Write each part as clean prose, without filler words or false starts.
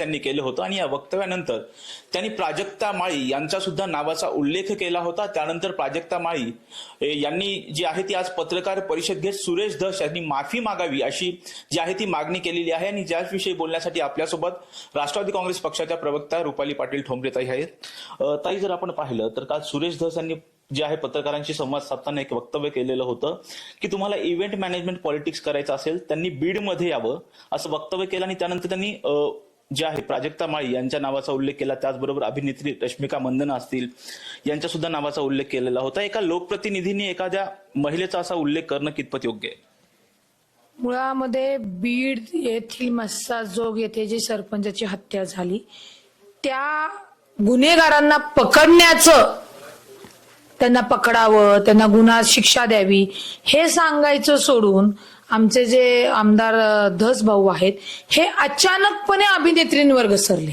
त्यांनी केलं होतं आणि या वक्तव्यानंतर त्यांनी प्राजक्ता माळी यांचा सुद्धा नावाचा उल्लेख केला होता। त्यानंतर प्राजक्ता माळी यांनी जी आहे ती आज पत्रकार परिषद घेत सुरेश धस यांनी माफी मागावी अशी जी आहे ती मागणी केलेली आहे। आणि ज्याविषयी बोलण्यासाठी आपल्यासोबत राष्ट्रवादी काँग्रेस पक्षाच्या प्रवक्ता रुपाली पाटील ठोंबरे ताई आहेत। ताई, जर आपण पाहिलं तर काल सुरेश धस यांनी जे आहे पत्रकारांशी संवाद साधताना एक वक्तव्य केलेलं होतं की तुम्हाला इव्हेंट मॅनेजमेंट पॉलिटिक्स करायचं असेल त्यांनी बीडमध्ये यावं असं वक्तव्य केलं। आणि त्यानंतर त्यांनी जे आहे प्राजक्ता माळी यांच्या नावाचा उल्लेख केला, त्याचबरोबर अभिनेत्री रश्मिका मंदना असतील यांच्या सुद्धा नावाचा उल्लेख केलेला होता। एका लोकप्रतिनिधींनी एखाद्या महिलेचा असा उल्लेख करणं कितपत योग्य आहे? मुळामध्ये बीड येथील मस्साजोग येथे जी सरपंचाची हत्या झाली त्या गुन्हेगारांना पकडण्याचं, त्यांना पकडावं, त्यांना गुन्हा शिक्षा द्यावी हे सांगायचं सोडून आमचे जे आमदार धस भाऊ आहेत हे अचानकपणे अभिनेत्रींवर घसरले।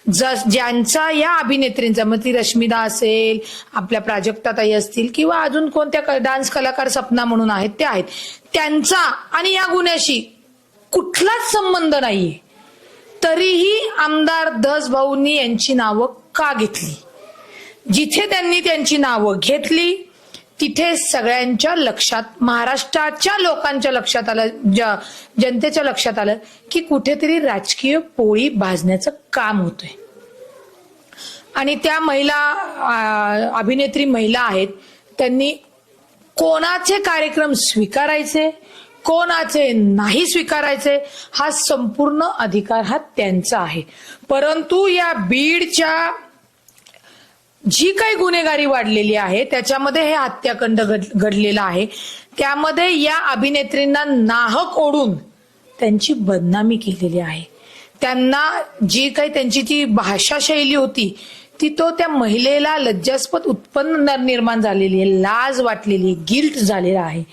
ज्यांचा या अभिनेत्रींचा, मग ती रश्मिदा असेल, आपल्या प्राजक्ताताई असतील किंवा अजून कोणत्या डान्स कलाकार सपना म्हणून आहेत त्या आहेत, त्यांचा आणि या गुन्ह्याशी कुठलाच संबंध नाहीये, तरीही आमदार धस भाऊंनी यांची नावं का घेतली? जिथे त्यांनी त्यांची नावं घेतली तिथे सगळ्यांच्या लक्षात, महाराष्ट्राच्या लोकांच्या लक्षात आलं, जनतेच्या लक्षात आलं की कुठेतरी राजकीय पोळी भाजण्याचं काम होतंय। आणि त्या महिला अभिनेत्री महिला आहेत, त्यांनी कोणाचे कार्यक्रम स्वीकारायचे, कोणाचे नाही स्वीकारायचे हा संपूर्ण अधिकार हा त्यांचा आहे। परंतु या बीडच्या जी काही गुन्हेगारी वाढलेली आहे त्याच्यामध्ये हे हत्याकांड घडलेला आहे, त्यामध्ये या अभिनेत्रींना नाहक ओढून त्यांची बदनामी केलेली आहे। त्यांना जी काही त्यांची ती भाषा शैली होती ती तो त्या महिलेला लज्जास्पद उत्पन्न निर्माण झालेली आहे, लाज वाटलेली, गिल्ट झालेला आहे।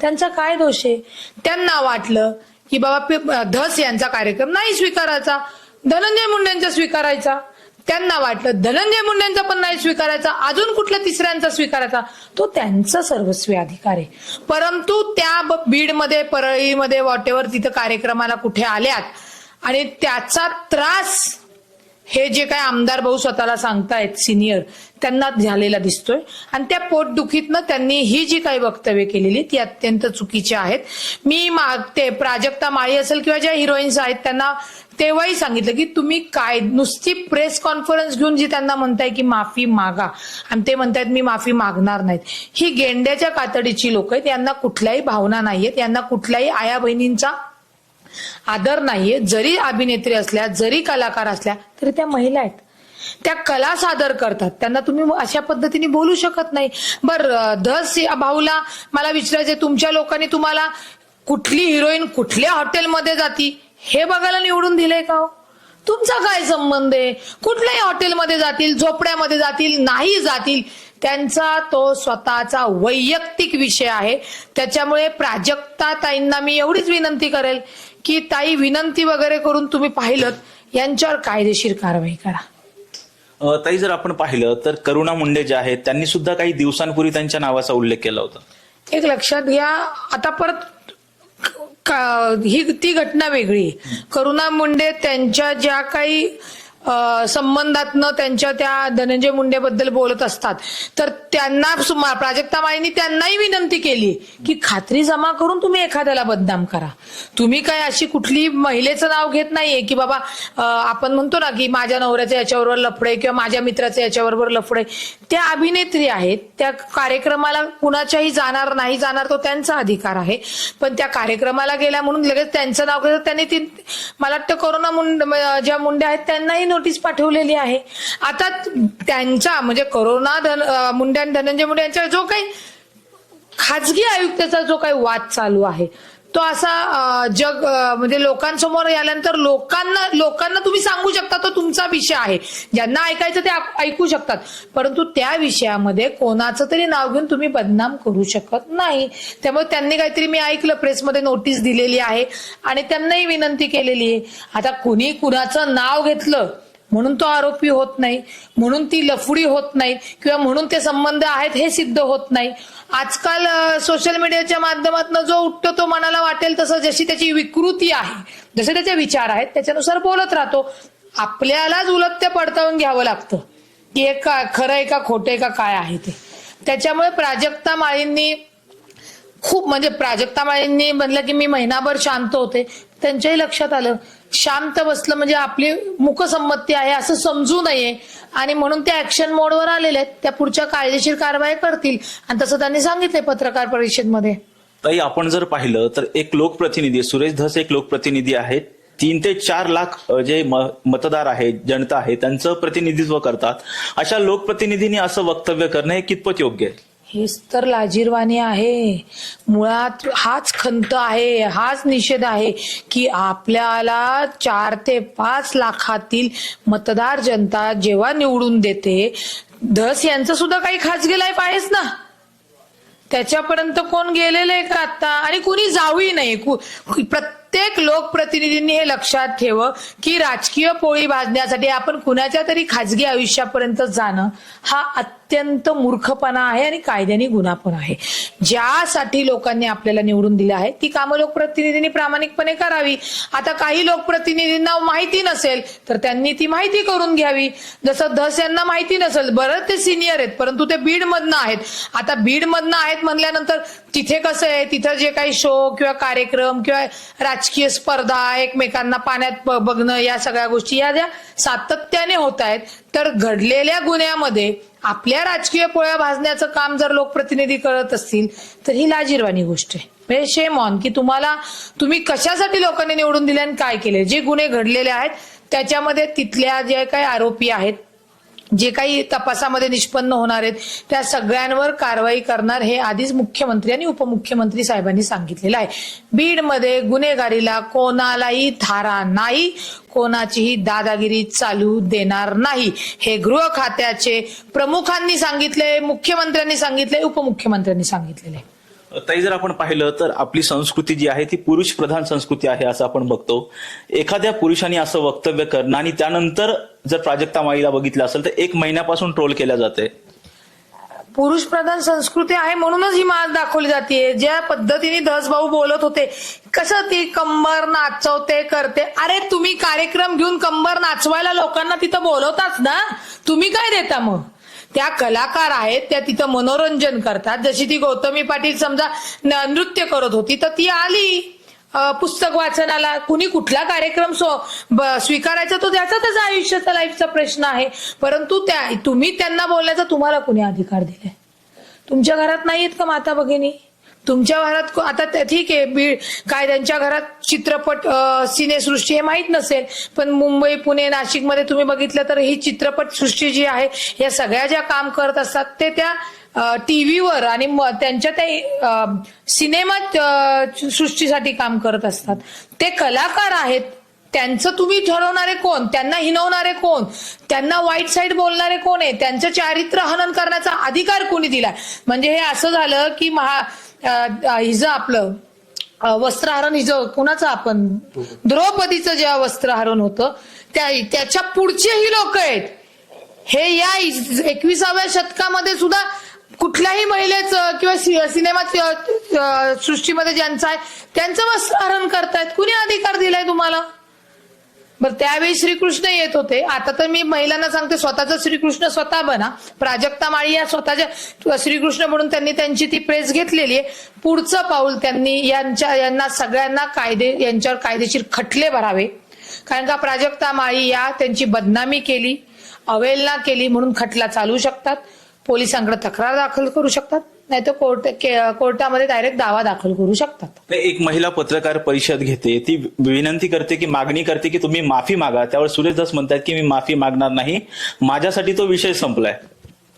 त्यांचा काय दोष आहे? त्यांना वाटलं की बाबा धस यांचा कार्यक्रम नाही स्वीकारायचा, धनंजय मुंडेंचा स्वीकारायचा। त्यांना वाटलं धनंजय मुंडेंचा पण नाही स्वीकारायचा, अजून कुठल्या तिसऱ्यांचा स्वीकारायचा, तो त्यांचा सर्वस्वी अधिकार आहे। परंतु त्या बीडमध्ये, परळीमध्ये, वॉटेवर तिथं कार्यक्रमाला कुठे आल्यात आणि त्याचा त्रास हे जे काय आमदार भाऊ स्वतःला सांगतायत सिनियर, त्यांना झालेला दिसतोय। आणि त्या पोटदुखीतनं त्यांनी ही जी काही वक्तव्य केलेली ती अत्यंत चुकीची आहेत। मी ते प्राजक्ता माळी असेल किंवा ज्या हिरोईन्स आहेत त्यांना तेव्हाही सांगितलं की तुम्ही काय नुसती प्रेस कॉन्फरन्स घेऊन जी त्यांना म्हणताय की माफी मागा आणि ते म्हणतायत मी माफी मागणार नाहीत, ही गेंड्याच्या कातडीची लोक आहेत। यांना कुठल्याही भावना नाहीयेत, यांना कुठल्याही आया बहिणींचा आदर नाहीये। जरी अभिनेत्री असल्या, जरी कलाकार असल्या तरी त्या महिला आहेत, त्या कला सादर करतात, त्यांना तुम्ही अशा पद्धतीने बोलू शकत नाही। बरं, धस भाऊला मला विचारायचंय, तुमच्या लोकांनी तुम्हाला कुठली हिरोईन कुठल्या हॉटेलमध्ये जाती हे बघायला निवडून दिलंय का हो? तुमचा काय संबंध आहे? कुठल्याही हॉटेलमध्ये जातील, झोपड्यामध्ये जातील, नाही जातील, त्यांचा तो स्वतःचा वैयक्तिक विषय आहे। त्याच्यामुळे प्राजक्ता ताईंना मी एवढीच विनंती करेल की ताई, विनंती वगैरे करून तुम्ही पाहिलं यांच्यावर कायदेशीर कारवाई करा। ताई, जर आपण पाहिलं तर करुणा मुंडे ज्या आहेत त्यांनी सुद्धा काही दिवसांपूर्वी त्यांच्या नावाचा उल्लेख केला होता। एक लक्षात घ्या, आता परत ही ती घटना वेगळी। करुणा मुंडे त्यांच्या ज्या काही संबंधातनं त्यांच्या त्या धनंजय मुंडे बद्दल बोलत असतात, तर त्यांना प्राजक्ता माळींनी त्यांनाही विनंती केली की खात्री जमा करून तुम्ही एखाद्याला बदनाम करा। तुम्ही काय अशी कुठली महिलेचं नाव घेत नाहीये की बाबा आपण म्हणतो ना की माझ्या नवऱ्याचं याच्याबरोबर लफडे किंवा माझ्या मित्राचं याच्याबरोबर लफडे। त्या अभिनेत्री आहेत, त्या कार्यक्रमाला कुणाच्याही जाणार नाही जाणार तो त्यांचा अधिकार आहे, पण त्या कार्यक्रमाला गेल्या म्हणून लगेच त्यांचं नाव घेतलं। त्यांनी ती मला वाटतं करुणा ज्या मुंडे आहेत त्यांनाही नोटीस पाठवलेली आहे। आता त्यांचा म्हणजे करुणा मुंडे आणि धनंजय मुंडे यांच्या जो काही खाजगी आयुक्ताचा जो काही वाद चालू आहे तो असा म्हणजे लोकांसमोर आल्यानंतर लोकांना तुम्ही सांगू शकता, तो तुमचा विषय आहे, ज्यांना ऐकायचं ते ऐकू शकतात, परंतु त्या विषयामध्ये कोणाचं तरी नाव घेऊन तुम्ही बदनाम करू शकत नाही। त्यामुळे त्यांनी काहीतरी मी ऐकलं प्रेसमध्ये नोटीस दिलेली आहे आणि त्यांनाही विनंती केलेली आहे। आता कुणी कुणाचं नाव घेतलं म्हणून तो आरोपी होत नाही, म्हणून ती लफडी होत नाही किंवा म्हणून ते संबंध आहेत हे सिद्ध होत नाही। आजकाल सोशल मीडियाच्या माध्यमातून जो उठतो तो मनाला वाटेल तसं, जशी त्याची विकृती आहे, जसे त्याचे विचार आहेत त्याच्यानुसार बोलत राहतो। आपल्यालाच उलट ते पडताळून घ्यावं लागतं की हे खरं आहे का खोटं आहे का काय आहे ते. त्याच्यामुळे प्राजक्ता माळींनी खूप म्हणजे प्राजक्ता माळींनी म्हणलं की मी महिनाभर शांत होते, त्यांच्याही लक्षात आलं शांत बसलं म्हणजे आपली मूकसंमती आहे असं समजू नये आणि म्हणून ते ऍक्शन मोडवर आलेले आहेत. त्या पुढच्या कायदेशीर कारवाई करतील आणि तसं त्यांनी सांगितलंय पत्रकार परिषदेमध्ये. ताई, आपण जर पाहिलं तर एक लोकप्रतिनिधी सुरेश धस एक लोकप्रतिनिधी आहेत. 3 ते 4 लाख जे मतदार आहेत, जनता आहे, त्यांचं प्रतिनिधित्व करतात. अशा लोकप्रतिनिधींनी असं वक्तव्य करणं हे कितपत योग्य आहे? हेच तर लाजिरवाणी आहे. मुळात हाच खंत आहे, हाच निषेध आहे की आपल्याला 4 ते 5 लाखातील मतदार जनता जेव्हा निवडून देते, धस यांचं सुद्धा काही खाजगी लाईफ आहेच ना, त्याच्यापर्यंत कोण गेलेलं आहे का आता? आणि कुणी जाऊही नाही. प्रत्येक लोकप्रतिनिधींनी हे लक्षात ठेव की राजकीय पोळी भाजण्यासाठी आपण कुणाच्या तरी खाजगी आयुष्यापर्यंत जाणं हा अत्यंत मूर्खपणा आहे आणि कायद्याने गुन्हा पण आहे. ज्यासाठी लोकांनी आपल्याला निवडून दिलं आहे ती कामं लोकप्रतिनिधींनी प्रामाणिकपणे करावी. आता काही लोकप्रतिनिधींना माहिती नसेल तर त्यांनी ती माहिती करून घ्यावी. जसं धस यांना माहिती नसेल, बरं ते सिनियर आहेत परंतु ते बीडमधनं आहेत. आता बीडमधनं आहेत म्हणल्यानंतर तिथे कसं आहे, तिथं जे काही शो किंवा कार्यक्रम किंवा राजकीय स्पर्धा, एकमेकांना पाण्यात बघणं, या सगळ्या गोष्टी या ज्या सातत्याने होत आहेत, तर घडलेल्या गुन्ह्यामध्ये आपल्या राजकीय पोळ्या भाजण्याचं काम जर लोकप्रतिनिधी करत असतील तर ही लाजिरवाणी गोष्ट आहे. म्हणजे शेम ऑन की तुम्ही कशासाठी लोकांनी निवडून दिले आणि काय केले. जे गुन्हे घडलेले आहेत त्याच्यामध्ये तिथल्या जे काही आरोपी आहेत, जे काही तपासामध्ये निष्पन्न होणार आहेत, त्या सगळ्यांवर कारवाई करणार हे आधीच मुख्यमंत्री आणि उपमुख्यमंत्री साहेबांनी सांगितलेलं आहे. बीडमध्ये गुन्हेगारीला कोणालाही थारा नाही, कोणाचीही दादागिरी चालू देणार नाही, हे गृह खात्याचे प्रमुखांनी सांगितले, मुख्यमंत्र्यांनी सांगितले, उपमुख्यमंत्र्यांनी सांगितलेले. ताई, जर आपण पाहिलं तर आपली संस्कृती जी आहे ती पुरुष प्रधान संस्कृती आहे असं आपण बघतो. एखाद्या पुरुषाने असं वक्तव्य करणं आणि त्यानंतर जर प्राजक्ता माळीला बघितलं असेल तर 1 महिन्यापासून ट्रोल केल्या जाते. पुरुष प्रधान संस्कृती आहे म्हणूनच ही माज दाखवली जाते. ज्या पद्धतीने धस भाऊ बोलत होते, कसं ती कंबर नाचवते करते. अरे तुम्ही कार्यक्रम घेऊन कंबर नाचवायला लोकांना तिथं बोलवताच ना, तुम्ही काय देता मग? त्या कलाकार आहेत, त्या तिथं मनोरंजन करतात. जशी ती गौतमी पाटील समजा नृत्य करत होती तर ती आली पुस्तक वाचनाला. कुणी कुठला कार्यक्रम स्वीकारायचा तो त्याचा त्याचा आयुष्याचा लाईफचा प्रश्न आहे. परंतु तुम्ही त्यांना बोलण्याचा तुम्हाला कुणी अधिकार दिलाय? तुमच्या घरात नाहीयेत का माता भगिनी? तुमच्या घरात आता ठीक आहे, काय त्यांच्या घरात चित्रपट सिनेसृष्टी हे माहीत नसेल, पण मुंबई, पुणे, नाशिकमध्ये तुम्ही बघितलं तर ही चित्रपट सृष्टी जी आहे, या सगळ्या ज्या काम करत असतात ते त्या टीव्हीवर आणि त्यांच्या त्या सिनेमा सृष्टीसाठी काम करत असतात. ते कलाकार आहेत, त्यांचं तुम्ही ठरवणारे कोण? त्यांना हिनवणारे कोण? त्यांना वाईट साईड बोलणारे कोण आहे? त्यांचं चारित्र्य हनन करण्याचा अधिकार कोणी दिलाय? म्हणजे हे असं झालं की हिचं आपलं वस्त्रहरण, हिचं कुणाचं, आपण द्रौपदीचं जेव्हा वस्त्रहरण होतं त्याच्या पुढचेही लोक आहेत. हे या 21व्या शतकामध्ये सुद्धा कुठल्याही महिलेचं किंवा सिनेमा सृष्टीमध्ये ज्यांचं आहे त्यांचं वस्त्रहरण करतायत. कुणी अधिकार दिलाय तुम्हाला? बरं, त्यावेळी श्रीकृष्ण येत होते. आता तर मी महिलांना सांगते, स्वतःचा श्रीकृष्ण स्वतः बना. प्राजक्ता माळी या स्वतःच्या श्रीकृष्ण म्हणून त्यांनी त्यांची ती प्रेस घेतलेली आहे. पुढचं पाऊल त्यांनी यांना सगळ्यांना यांच्यावर कायदेशीर खटले भरावे. कारण का प्राजक्ता माळी या त्यांची बदनामी केली, अवहेलना केली म्हणून खटला चालू शकतात, पोलिसांकडे तक्रार दाखल करू शकतात, नाही तर कोर्टामध्ये डायरेक्ट दावा दाखल करू शकतात. एक महिला पत्रकार परिषद घेते, ती विनंती करते की मागणी करते की तुम्ही माफी मागा. त्यावर सुरेश धस म्हणतात की मी माफी मागणार नाही, माझ्यासाठी तो विषय संपलाय.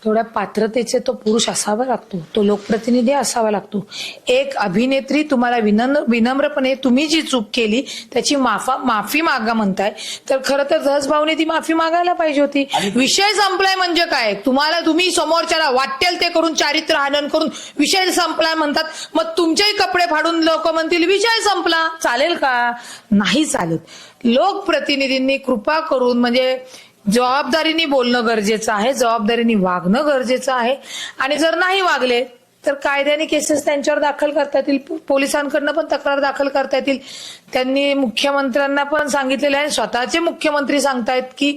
थोड्या पात्रतेचे तो पुरुष असावा लागतो, तो लोकप्रतिनिधी असावा लागतो. एक अभिनेत्री तुम्हाला विनम्रपणे तुम्ही जी चूक केली त्याची माफी मागा म्हणताय, तर खरं तर धस भाऊने ती माफी मागायला पाहिजे होती. विषय संपलाय म्हणजे काय? तुम्ही समोरच्याला वाटेल ते करून, चारित्र्य हनन करून विषय संपलाय म्हणतात. मग तुमचेही कपडे फाडून लोक म्हणतील विषय संपला. चालेल का? नाही चालत. लोकप्रतिनिधींनी कृपा करून म्हणजे जबाबदारीने बोलणं गरजेचं आहे, जबाबदारीने वागणं गरजेचं आहे. आणि जर नाही वागले तर कायद्याने केसेस त्यांच्यावर दाखल करता येतील, पोलिसांकडनं पण तक्रार दाखल करता येतील. त्यांनी मुख्यमंत्र्यांना पण सांगितलेलं आहे, स्वतःचे मुख्यमंत्री सांगतायत की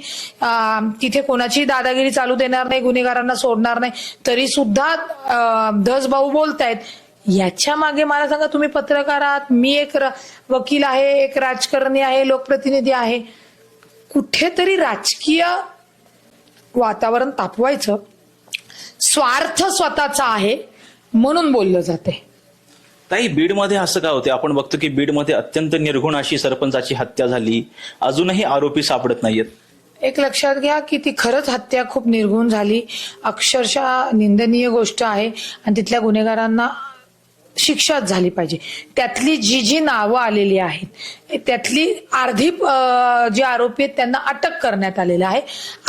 तिथे कोणाची दादागिरी चालू देणार नाही, गुन्हेगारांना सोडणार नाही. तरी सुद्धा धसभाऊ बोलतायत. याच्या मागे मला सांगा, तुम्ही पत्रकार आहात, मी एक वकील आहे, एक राजकारणी आहे, लोकप्रतिनिधी आहे, कुठेतरी राजकीय वातावरण तापवायचं, स्वार्थ स्वतःचा आहे म्हणून बोललं जाते. ताई, बीडमध्ये असं का होते? आपण बघतो की बीडमध्ये अत्यंत निर्घुण अशी सरपंचाची हत्या झाली, अजूनही आरोपी सापडत नाहीयेत. एक लक्षात घ्या की ती खरंच हत्या खूप निर्घुण झाली, अक्षरशः निंदनीय गोष्ट आहे आणि तिथल्या गुन्हेगारांना शिक्षाच झाली पाहिजे. त्यातली जी नावं आलेली आहेत त्यातली अर्धी जे आरोपी आहेत त्यांना अटक करण्यात आलेलं आहे,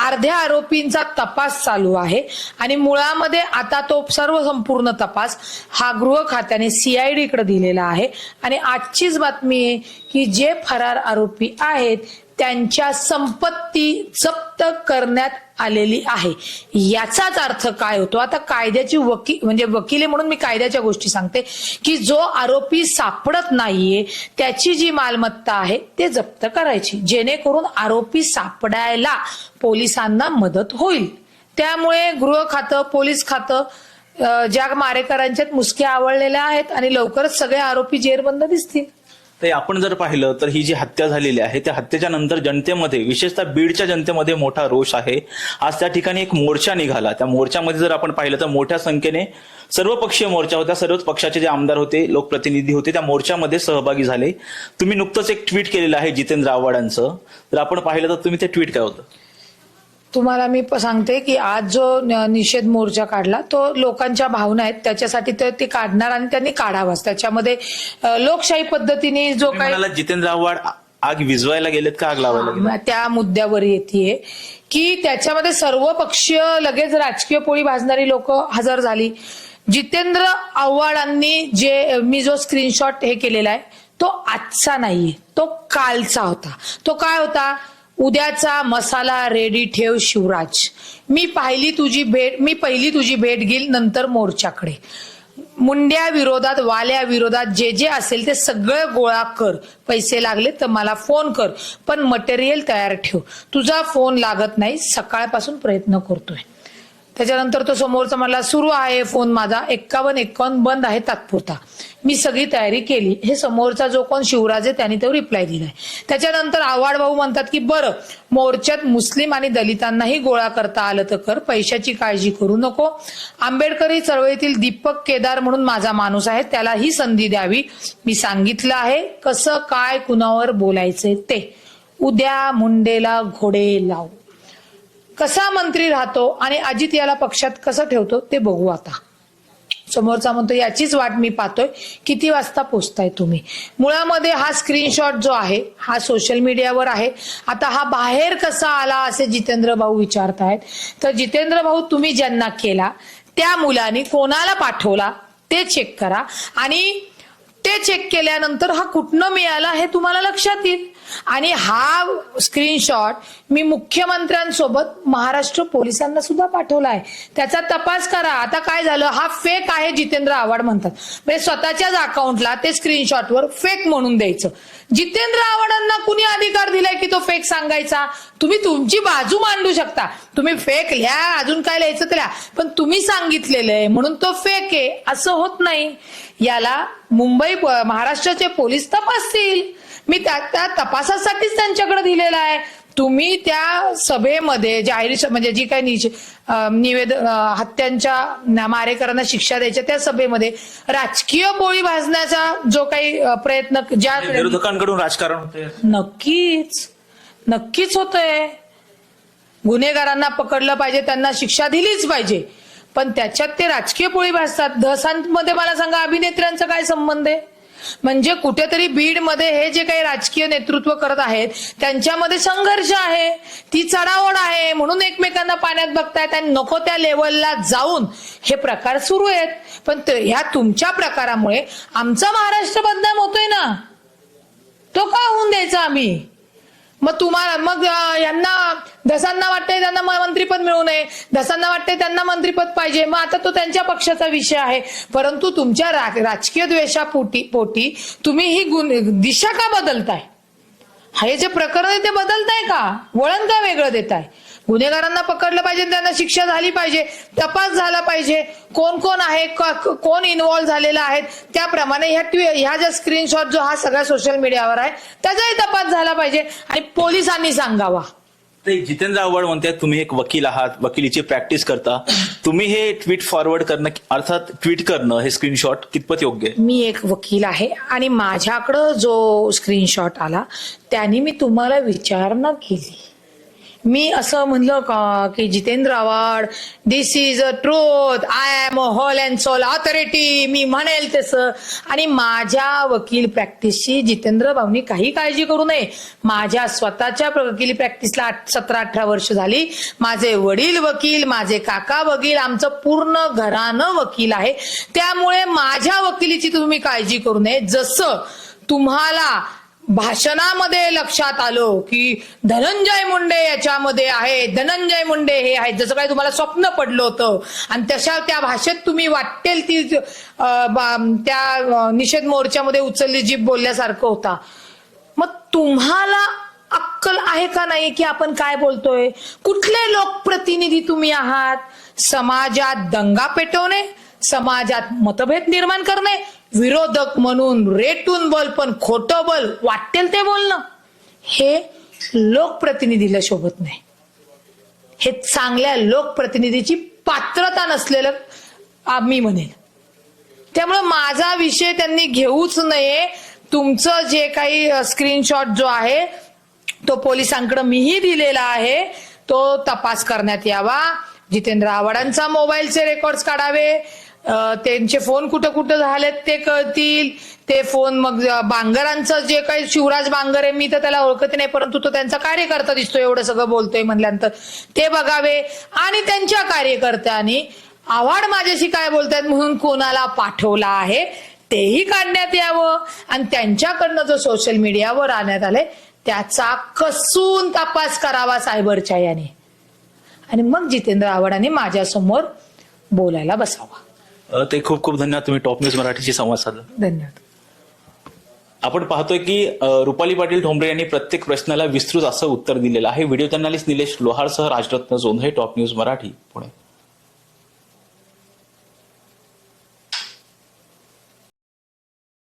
अर्ध्या आरोपींचा तपास चालू आहे आणि मुळामध्ये आता तो सर्व संपूर्ण तपास हा गृह खात्याने CID कडे दिलेला आहे. आणि आजचीच बातमी आहे की जे फरार आरोपी आहेत त्यांच्या संपत्ती जप्त करण्यात आलेली आहे. याचाच अर्थ काय होतो? आता कायद्याची वकील म्हणून मी कायद्याच्या गोष्टी सांगते की जो आरोपी सापडत नाहीये त्याची जी मालमत्ता आहे ते जप्त करायची, जेणेकरून आरोपी सापडायला पोलिसांना मदत होईल. त्यामुळे गृह खातं, पोलीस खातं ज्या मारेकरांच्यात मुसक्या आवळलेल्या आहेत आणि लवकरच सगळे आरोपी जेरबंद दिसतील. तर आपण जर पाहिलं तर ही जी हत्या झालेली आहे त्या हत्येच्या नंतर जनतेमध्ये, विशेषतः बीडच्या जनतेमध्ये मोठा रोष आहे. आज त्या ठिकाणी एक मोर्चा निघाला. त्या मोर्चामध्ये जर आपण पाहिलं तर मोठ्या संख्येने सर्वपक्षीय मोर्चा होता, सर्वच पक्षाचे जे आमदार होते, लोकप्रतिनिधी होते, त्या मोर्चामध्ये सहभागी झाले. तुम्ही नुकतंच एक ट्विट केलेलं आहे जितेंद्र आव्हाडांचं, तर आपण पाहिलं तर तुम्ही ते ट्विट काय होतं? तुम्हाला मी सांगते की आज जो निषेध मोर्चा काढला तो लोकांच्या भावना आहेत त्याच्यासाठी ते काढणार आणि त्यांनी काढावाच. त्याच्यामध्ये लोकशाही पद्धतीने जो काही जितेंद्र आव्हाड आग विझवायला गेलेत का आग लावायला गेलेत? त्या मुद्द्यावर येते की त्याच्यामध्ये सर्व पक्षीय लगेच राजकीय पोळी भाजणारी लोक हजर झाली. जितेंद्र आव्हाडांनी मी जो स्क्रीनशॉट हे केलेला आहे तो आजचा नाहीये, तो कालचा होता. तो काय होता? उद्याचा मसाला रेडी ठेव शिवराज, मी पहिली तुझी भेट घेईल नंतर मोर्चाकडे. मुंड्या विरोधात, वाल्या विरोधात जे असेल ते सगळं गोळा कर, पैसे लागले तर मला फोन कर, पण मटेरियल तयार ठेव. तुझा फोन लागत नाही, सकाळपासून प्रयत्न करतोय. त्याच्यानंतर तो समोरचा मला सुरू आहे फोन माझा 51 बंद आहे तात्पुरता, मी सगळी तयारी केली. हे समोरचा जो कोण शिवराज आहे त्याने तो रिप्लाय दिलाय. त्याच्यानंतर आव्हाड भाऊ म्हणतात की बरं, मोर्चात मुस्लिम आणि दलितांनाही गोळा करता आलं तर कर, पैशाची काळजी करू नको. आंबेडकरी चळवळीतील दीपक केदार म्हणून माझा माणूस आहे, त्याला ही संधी द्यावी. मी सांगितलं आहे कसं काय कुणावर बोलायचंय ते. उद्या मुंडेला घोडे लाव. कसा मंत्री राहतो आणि अजित याला पक्षात कसं ठेवतो ते बघू आता. समोरचा म्हणतो याचीच वाट मी पाहतोय, किती वाजता पोचताय तुम्ही. मुळामध्ये हा स्क्रीनशॉट जो आहे हा सोशल मीडियावर आहे. आता हा बाहेर कसा आला असे जितेंद्र भाऊ विचारतायत. तर जितेंद्र भाऊ, तुम्ही ज्यांना केला त्या मुलांनी कोणाला पाठवला ते चेक करा आणि ते चेक केल्यानंतर हा कुठनं मिळाला हे तुम्हाला लक्षात येईल. आणि हा स्क्रीनशॉट मी मुख्यमंत्र्यांसोबत महाराष्ट्र पोलिसांना सुद्धा पाठवलाय, त्याचा तपास करा. आता काय झालं, हा फेक आहे जितेंद्र आव्हाड म्हणतात, म्हणजे स्वतःच्याच अकाउंटला ते स्क्रीनशॉटवर फेक म्हणून द्यायचं. जितेंद्र आव्हाडांना कुणी अधिकार दिलाय की तो फेक सांगायचा? तुम्ही तुमची बाजू मांडू शकता, तुम्ही फेक लिहा, अजून काय लिहायचं तर लिहा, पण तुम्ही सांगितलेलं आहे म्हणून तो फेक आहे असं होत नाही. याला महाराष्ट्राचे पोलीस तपासतील. मी त्या तपासासाठीच त्यांच्याकडे दिलेला आहे. तुम्ही त्या सभेमध्ये जाहीर म्हणजे जी काही हत्यांच्या मारेकरांना शिक्षा द्यायच्या त्या सभेमध्ये राजकीय पोळी भाजण्याचा जो काही प्रयत्न ज्या विरोधकांकडून राजकारण होते, नक्कीच होतंय. गुन्हेगारांना पकडलं पाहिजे, त्यांना शिक्षा दिलीच पाहिजे, पण त्याच्यात ते राजकीय पोळी भाजतात. दहसांमध्ये मला सांगा अभिनेत्र्यांचा काय संबंध आहे? म्हणजे कुठेतरी बीडमध्ये हे जे काही राजकीय नेतृत्व करत आहेत त्यांच्यामध्ये संघर्ष आहे, ती चढाओढ आहे, म्हणून एकमेकांना पाण्यात बघतायत आणि नको त्या लेवलला जाऊन हे प्रकार सुरू आहेत. पण ह्या तुमच्या प्रकारामुळे आमचा महाराष्ट्र बदनाम होतोय ना, तो का होऊन द्यायचा आम्ही? मग यांना धसांना वाटतंय त्यांना मंत्रीपद मिळू नये, धसांना वाटतंय त्यांना मंत्रीपद पाहिजे, मग आता तो त्यांच्या पक्षाचा विषय आहे. परंतु तुमच्या राजकीय द्वेषापोटी तुम्ही ही दिशा का बदलताय? हे जे प्रकरण आहे ते बदलताय का? वळण का वेगळं देताय? गुन्हेगारांना पकडलं पाहिजे, त्यांना शिक्षा झाली पाहिजे, तपास झाला पाहिजे, कोण कोण आहे, कोण इन्व्हॉल्व्ह झालेला आहे, त्याप्रमाणे ह्या ज्या स्क्रीनशॉट जो हा सगळ्या सोशल मीडियावर आहे त्याचाही तपास झाला पाहिजे आणि पोलिसांनी सांगावा. ते जितेंद्र आव्हाड म्हणतात तुम्ही एक वकील आहात, वकिलीची प्रॅक्टिस करता, तुम्ही हे ट्विट फॉरवर्ड करणं अर्थात ट्विट करणं हे स्क्रीनशॉट कितपत योग्य आहे? मी एक वकील आहे आणि माझ्याकडं जो स्क्रीनशॉट आला त्याने मी तुम्हाला विचारणा केली. मी असं म्हणलं का की Jitendra Awhad this is a truth, I am a whole and sole authority, मी म्हणेल तसं. आणि माझ्या वकील प्रॅक्टिसची जितेंद्र भाऊनी काही काळजी करू नये. माझ्या स्वतःच्या वकिली प्रॅक्टिसला 17-18 वर्ष झाली. माझे वडील वकील, माझे काका वकील, आमचं पूर्ण घराणं वकील आहे. त्यामुळे माझ्या वकिलीची तुम्ही काळजी करू नये. जसं तुम्हाला भाषणामध्ये लक्षात आलं की धनंजय मुंडे याच्यामध्ये आहे, धनंजय मुंडे हे आहेत, जसं काही तुम्हाला स्वप्न पडलं होतं आणि त्या भाषेत तुम्ही वाटेल ती त्या निषेध मोर्चामध्ये उचलली जीभ बोलल्यासारखं होता. मग तुम्हाला अक्कल आहे का नाही की आपण काय बोलतोय? कुठले लोकप्रतिनिधी तुम्ही आहात? समाजात दंगा पेटवणे, समाजात मतभेद निर्माण करणे, विरोधक म्हणून रेटून बोल पण खोटं बोल, वाटेल ते बोलणं, हे लोकप्रतिनिधीला शोभत नाही. हे चांगल्या लोकप्रतिनिधीची पात्रता नसलेलं मी म्हणेल. त्यामुळे माझा विषय त्यांनी घेऊच नये. तुमचं जे काही स्क्रीनशॉट जो आहे तो पोलिसांकडे मीही दिलेला आहे, तो तपास करण्यात यावा. जितेंद्र आव्हाडांचा मोबाईलचे रेकॉर्ड्स काढावे, त्यांचे फोन कुठं कुठं झालेत ते कळतील. ते फोन मग बांगरांचं जे काही शिवराज बांगर आहे, मी तर त्याला ओळखत नाही परंतु तो त्यांचा कार्यकर्ता दिसतो एवढं सगळं बोलतोय म्हणल्यानंतर, ते बघावे. आणि त्यांच्या कार्यकर्त्यांनी आव्हाड माझ्याशी काय बोलतायत म्हणून कोणाला पाठवला आहे तेही काढण्यात यावं आणि त्यांच्याकडनं जो सोशल मीडियावर आणण्यात आलंय त्याचा कसून तपास करावा सायबरच्या याने. आणि मग जितेंद्र आव्हाडांनी माझ्यासमोर बोलायला बसावा. ते खूप खूप धन्यवाद, तुम्ही टॉप न्यूज मराठीशी संवाद साधला. धन्यवाद. आपण पाहतोय की रुपाली पाटील ठोंबरे यांनी प्रत्येक प्रश्नाला विस्तृत असं उत्तर दिलेलं आहे. व्हिडिओ जर्नलिस्ट निलेश लोहारसह राजरत्न जोंधळे, टॉप न्यूज मराठी, पुणे.